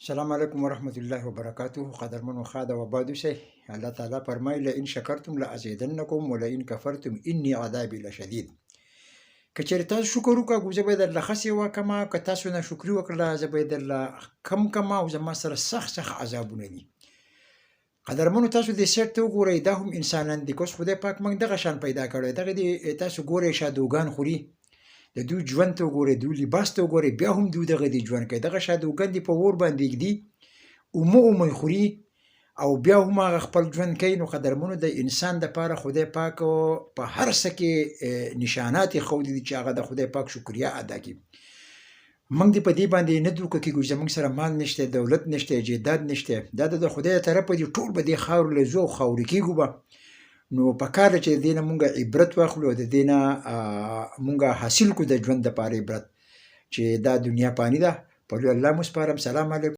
السلام علیکم ورحمت الله وبرکاته. قدرمنو خاده و بادو سي الله تعالی فرمای لئن شکرتم لازیدنکم ولئن کفرتم انی عذابی لشدید. که چیرې تاسو شکر وکړه زه به درله خسې وکړم، که تاسو ناشکري وکړله زه به درله کم کړم او زما سره سخت عذابونه دي. قدرمنو تاسو دې سیټ ته وګورئ، دا هم انسانان دي. که اوس خدای پاک موږ دغه شان پیدا کړی، دغه دې تاسو ګورئ شادوګان خوري، د دوی ژوند ته وګورئ، دوی لباس ته وګورئ، بیا هم دوی دغه دې ژوند کوي. دغه شادوګان دې په اور باندې ږدي، اومه خوري او بیا هم هغه خپل ژوند کوي. نو قدرمنو د انسان دپاره خدای پاک په هر څه کې نشانات یې ښودلي دي چې هغه د خدای پاک شکریا ادا کړي. موږ دې په دې باندې نه دوکه کېږو، زموږ سره مال نشته، دولت نشته، جیداد نشته، دا د خدای طرفه دي. ټول به دې خاورو له ځو او خاورې کېږو به. نو پکار ده چې د دې نه مونږ عبرت واخلو، د دې نه مونږ حاصل کړو د ژوند دپاره عبرت چې دا دنیا فاني ده. په لوی الله مو سپارم. سلام علیکم.